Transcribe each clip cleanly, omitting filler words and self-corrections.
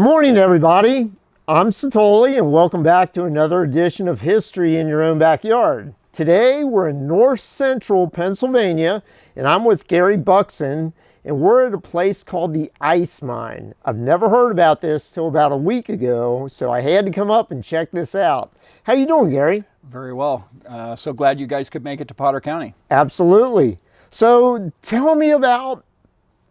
Good morning, everybody. I'm Satoli, and welcome back to another edition of History in Your Own Backyard. Today, we're in north central Pennsylvania, and I'm with Gary Buxton, and we're at a place called the Ice Mine. I've never heard about this till about a week ago, so I had to come up and check this out. How you doing, Gary? Very well. So glad you guys could make it to Potter County. Absolutely. So tell me about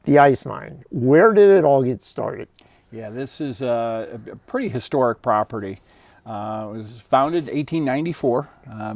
the Ice Mine. Where did it all get started? Yeah, this is a pretty historic property. It was founded in 1894.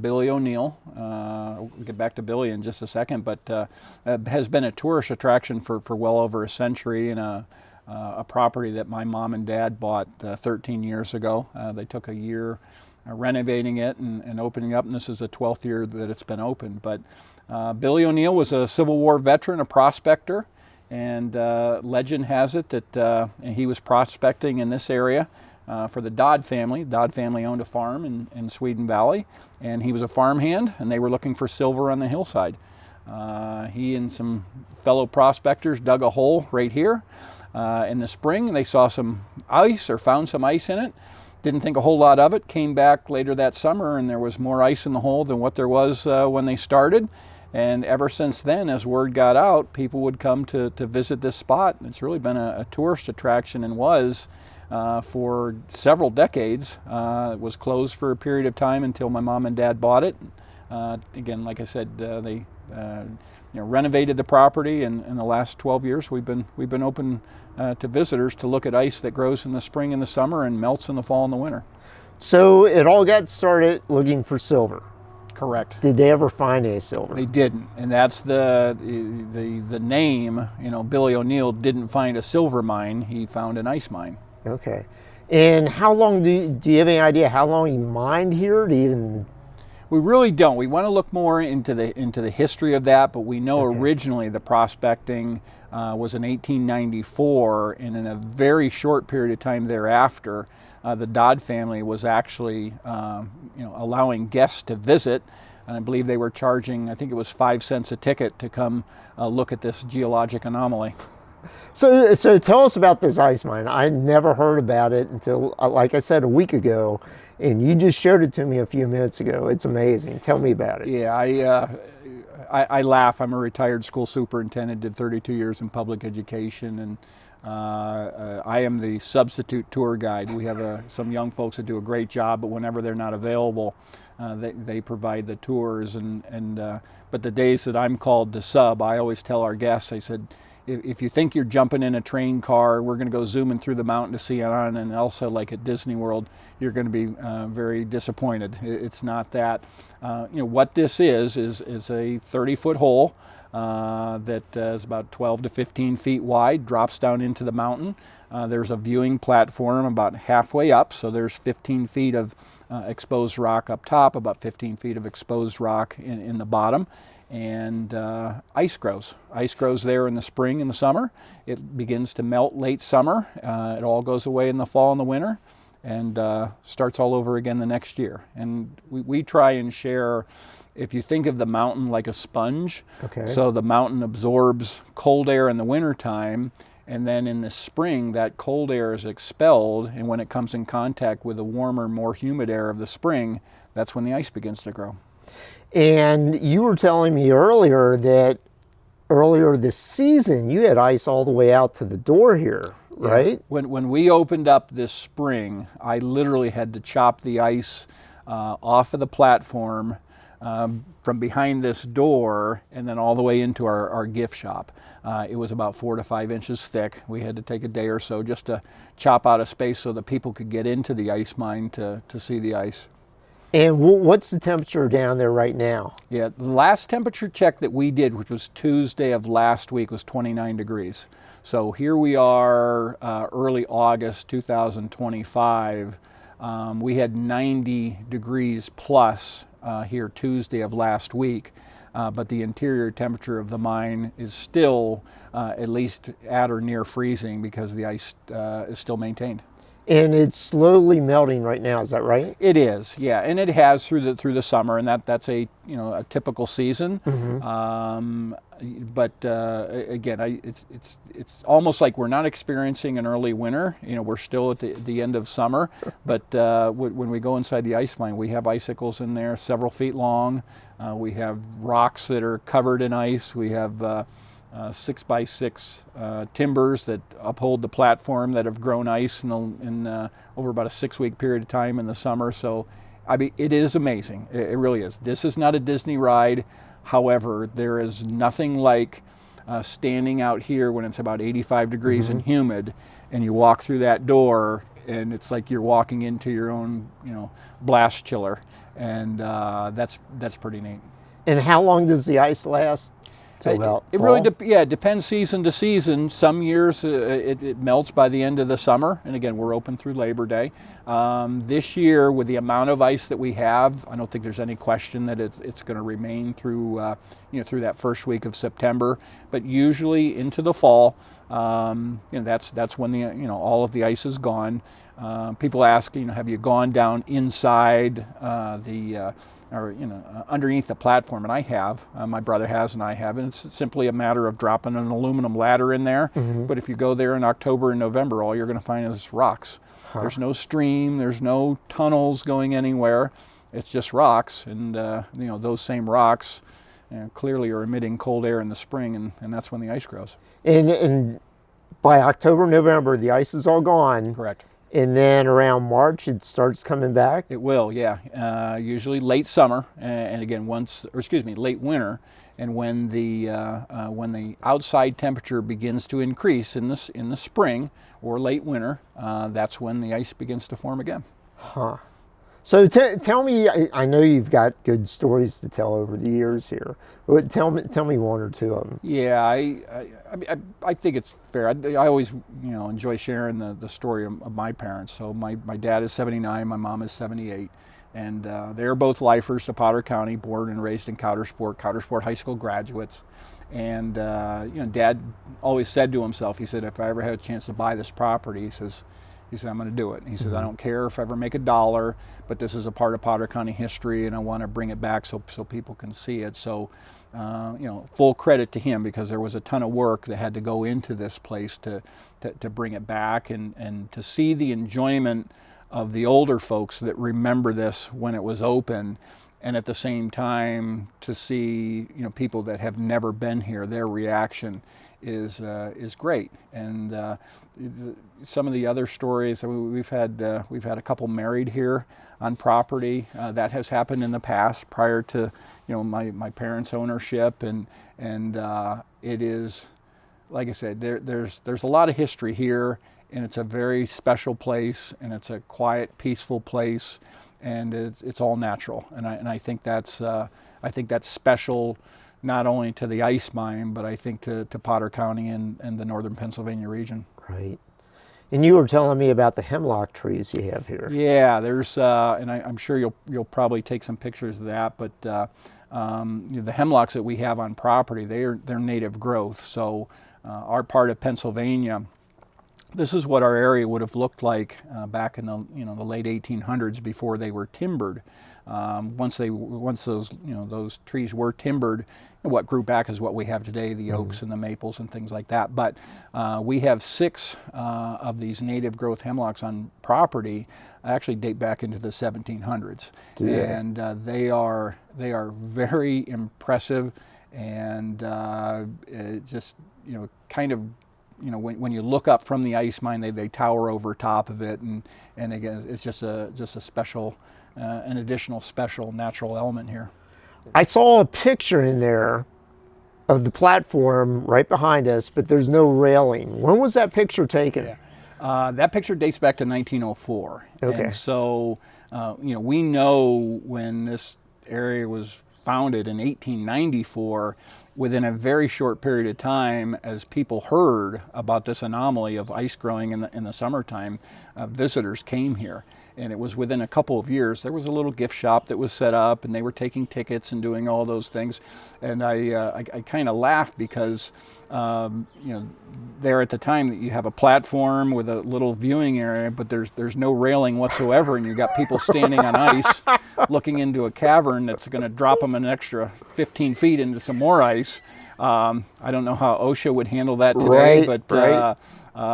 Billy O'Neill, we'll get back to Billy in just a second, but has been a tourist attraction for well over a century, and a property that my mom and dad bought 13 years ago. They took a year renovating it and opening up, and this is the 12th year that it's been open. But Billy O'Neill was a Civil War veteran, a prospector, and legend has it that he was prospecting in this area for the Dodd family. The Dodd family owned a farm in Sweden Valley, and he was a farmhand, and they were looking for silver on the hillside. He and some fellow prospectors dug a hole right here in the spring. They saw some ice, or found some ice in it. Didn't think a whole lot of it. Came back later that summer, and there was more ice in the hole than what there was when they started. And ever since then, as word got out, people would come to visit this spot. It's really been a tourist attraction, and was for several decades. It was closed for a period of time until my mom and dad bought it. Again, like I said, they renovated the property, and in the last 12 years we've been open to visitors to look at ice that grows in the spring and the summer and melts in the fall and the winter. So it all got started looking for silver. Correct. Did they ever find any silver? They didn't, and that's the name. Billy O'Neill didn't find a silver mine; he found an ice mine. Okay. And how long do you have any idea how long he mined here? We really don't. We want to look more into the history of that, but we know originally the prospecting was in 1894, and in a very short period of time thereafter, the Dodd family was actually allowing guests to visit, and I believe they were charging, I think it was 5 cents a ticket to come look at this geologic anomaly. So tell us about this ice mine. I never heard about it until, like I said, a week ago, and you just showed it to me a few minutes ago. It's amazing. Tell me about it. Yeah, I laugh. I'm a retired school superintendent, did 32 years in public education, and I am the substitute tour guide. We have some young folks that do a great job, but whenever they're not available, they provide the tours. But the days that I'm called to sub, I always tell our guests, I said, if you think you're jumping in a train car, we're going to go zooming through the mountain to see it on, and also like at Disney World, you're going to be very disappointed. It's not that. What this is a 30-foot hole that is about 12 to 15 feet wide, drops down into the mountain. There's a viewing platform about halfway up, so there's 15 feet of exposed rock up top, about 15 feet of exposed rock in the bottom. And ice grows. Ice grows there in the spring and the summer. It begins to melt late summer. It all goes away in the fall and the winter, and starts all over again the next year. And we try and share, if you think of the mountain like a sponge, so the mountain absorbs cold air in the wintertime, and then in the spring that cold air is expelled, and when it comes in contact with the warmer, more humid air of the spring, that's when the ice begins to grow. And you were telling me earlier that earlier this season you had ice all the way out to the door here, right? Yeah. When we opened up this spring, I literally had to chop the ice off of the platform from behind this door and then all the way into our gift shop. It was about 4 to 5 inches thick. We had to take a day or so just to chop out a space so that people could get into the ice mine to see the ice. And what's the temperature down there right now? Yeah, the last temperature check that we did, which was Tuesday of last week, was 29 degrees. So here we are, early August 2025. We had 90 degrees plus here Tuesday of last week. But the interior temperature of the mine is still at least at or near freezing because the ice is still maintained. And it's slowly melting right now, is that right? It is, yeah, and it has through the summer, and that's a a typical season. But again, it's almost like we're not experiencing an early winter. We're still at the end of summer, but when we go inside the ice mine, we have icicles in there, several feet long. We have rocks that are covered in ice. We have 6x6 timbers that uphold the platform that have grown ice in over about a 6-week period of time in the summer. So, I mean, it is amazing. It really is. This is not a Disney ride. However, there is nothing like standing out here when it's about 85 degrees and humid, and you walk through that door, and it's like you're walking into your own, blast chiller, and that's pretty neat. And how long does the ice last? It really depends season to season. Some years it melts by the end of the summer, and again, we're open through Labor Day. This year, with the amount of ice that we have, I don't think there's any question that it's going to remain through through that first week of September. But usually into the fall, that's when the all of the ice is gone. People ask, have you gone down inside or underneath the platform? And I have. My brother has, and I have. And it's simply a matter of dropping an aluminum ladder in there. But if you go there in October and November, all you're going to find is rocks. There's no stream. There's no tunnels going anywhere. It's just rocks, and those same rocks clearly are emitting cold air in the spring, and that's when the ice grows. And by October, November, the ice is all gone. Correct. And then around March, it starts coming back? It will, yeah. Usually late summer, and again, late winter, and when the outside temperature begins to increase in the spring or late winter, that's when the ice begins to form again. Huh. So tell me, I know you've got good stories to tell over the years here. But tell me one or two of them. Yeah, I think it's fair. I always enjoy sharing the story of my parents. So my dad is 79, my mom is 78, and they're both lifers to Potter County, born and raised in Coudersport High School graduates. And Dad always said to himself, he said, if I ever had a chance to buy this property, he said, I'm going to do it. And he says, I don't care if I ever make a dollar, but this is a part of Potter County history, and I want to bring it back so people can see it. So, full credit to him, because there was a ton of work that had to go into this place to bring it back, and to see the enjoyment of the older folks that remember this when it was open, and at the same time to see people that have never been here, their reaction is great. And some of the other stories, we've had a couple married here on property. That has happened in the past prior to my parents' ownership, and it is, like I said, there's a lot of history here, and it's a very special place, and it's a quiet, peaceful place, and it's all natural, and I think that's special, not only to the ice mine, but I think to Potter County and the northern Pennsylvania region. Right. And you were telling me about the hemlock trees you have here. Yeah, there's, and I'm sure you'll probably take some pictures of that, but the hemlocks that we have on property, they're native growth. So our part of Pennsylvania, this is what our area would have looked like back in the late 1800s before they were timbered. Once those trees were timbered, what grew back is what we have today, the oaks and the maples and things like that. But we have 6 of these native growth hemlocks on property, actually date back into the 1700s. And they are very impressive, and just kind of when you look up from the ice mine, they tower over top of it, and again, it's just a special, an additional special natural element here. I saw a picture in there of the platform right behind us, but there's no railing. When was that picture taken? Yeah. That picture dates back to 1904. Okay. And so, we know when this area was founded in 1894, within a very short period of time, as people heard about this anomaly of ice growing in the summertime, visitors came here. and it was within a couple of years. There was a little gift shop that was set up, and they were taking tickets and doing all those things. And I kind of laughed because there at the time that you have a platform with a little viewing area, but there's no railing whatsoever, and you've got people standing on ice looking into a cavern that's going to drop them an extra 15 feet into some more ice. I don't know how OSHA would handle that today, but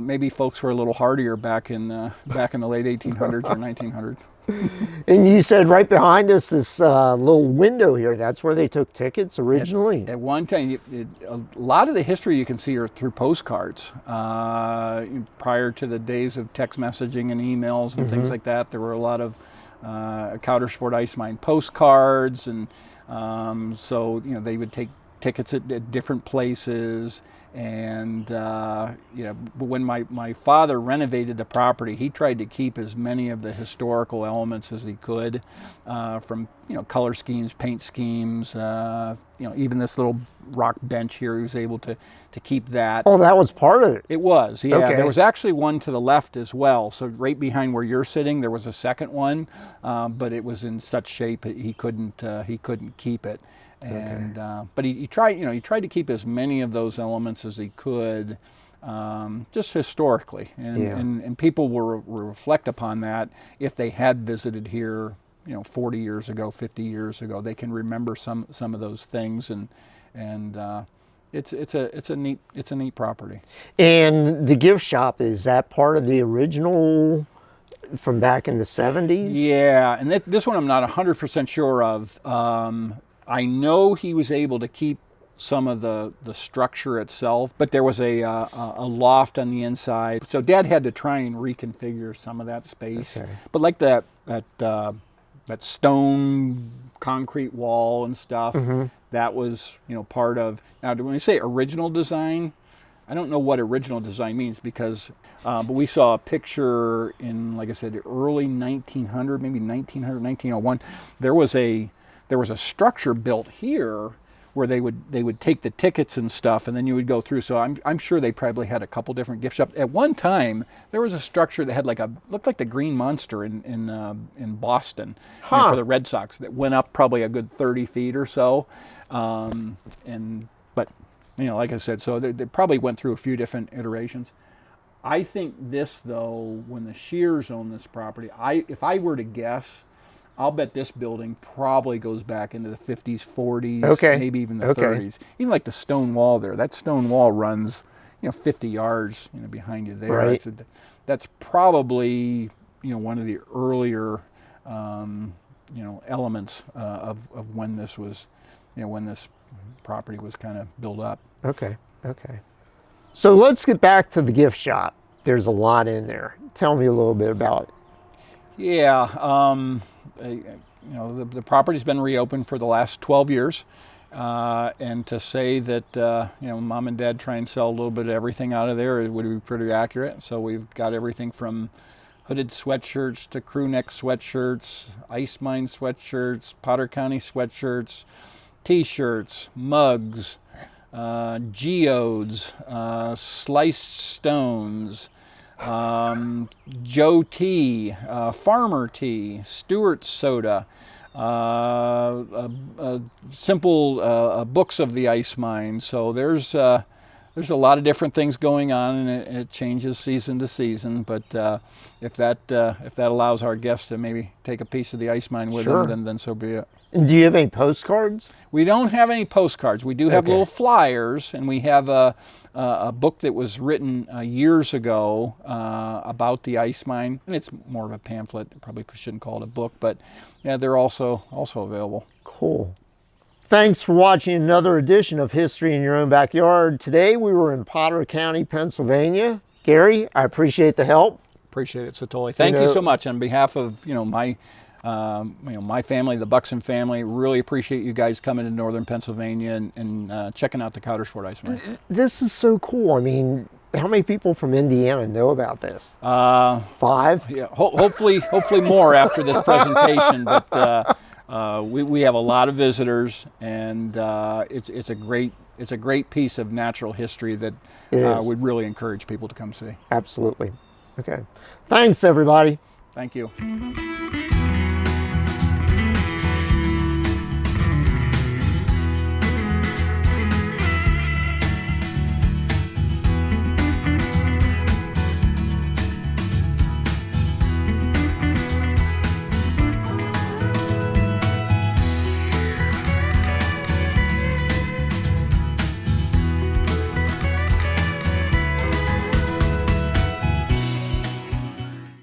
maybe folks were a little hardier back in the late 1800s or 1900s. And you said right behind us this little window here, that's where they took tickets originally? At one time, a lot of the history you can see are through postcards. Prior to the days of text messaging and emails and things like that, there were a lot of Coudersport Ice Mine postcards, and so they would take tickets at different places. And but when my father renovated the property, he tried to keep as many of the historical elements as he could, from color schemes, paint schemes, even this little rock bench here. He was able to keep that. Oh, that was part of it. It was, yeah. Okay. There was actually one to the left as well. So right behind where you're sitting, there was a second one, but it was in such shape that he couldn't keep it. And but he tried to keep as many of those elements as he could, just historically, and people will reflect upon that if they had visited here 40 years ago, 50 years ago. They can remember some of those things, and it's a neat property. And the gift shop, is that part of the original from back in the 70s? Yeah, and this one I'm not 100% sure of. I know he was able to keep some of the structure itself, but there was a loft on the inside. So Dad had to try and reconfigure some of that space. Okay. But like that stone concrete wall and stuff, that was part of. Now, when we say original design, I don't know what original design means, because but we saw a picture in, like I said, early 1900, maybe 1900, 1901. There was a structure built here where they would take the tickets and stuff, and then you would go through. So I'm sure they probably had a couple different gift shops. At one time, there was a structure that had looked like the Green Monster in Boston, for the Red Sox, that went up probably a good 30 feet or so. But like I said, so they probably went through a few different iterations. I think this, though, when the Shears owned this property, if I were to guess, I'll bet this building probably goes back into the 50s, 40s, maybe even the 30s. Even like the stone wall there. That stone wall runs, 50 yards, behind you there. Right. That's probably, one of the earlier, elements of when this was, when this property was kind of built up. Okay. So let's get back to the gift shop. There's a lot in there. Tell me a little bit about it. Yeah. The property's been reopened for the last 12 years, and to say that Mom and Dad try and sell a little bit of everything out of there, it would be pretty accurate. So we've got everything from hooded sweatshirts to crew neck sweatshirts, Ice Mine sweatshirts, Potter County sweatshirts, T-shirts, mugs, geodes, sliced stones, Joe tea, Farmer tea, Stewart's soda, simple books of the ice mine. So there's a lot of different things going on, and it changes season to season. But if that allows our guests to maybe take a piece of the ice mine with them, then so be it. And do you have any postcards? We don't have any postcards. We do have little flyers, and we have a book that was written years ago about the ice mine, and it's more of a pamphlet. Probably shouldn't call it a book, but yeah, they're also available. Cool. Thanks for watching another edition of History in Your Own Backyard. Today we were in Potter County, Pennsylvania. Gary, I appreciate the help. Appreciate it, Satoli. Thank you so much on behalf of my family, the Buxton family. Really appreciate you guys coming to northern Pennsylvania and checking out the Coudersport Ice Mine. This is so cool. I mean, how many people from Indiana know about this? 5? Yeah, hopefully more after this presentation. But we have a lot of visitors, and it's a great piece of natural history that we'd really encourage people to come see. Absolutely. Okay. Thanks, everybody. Thank you.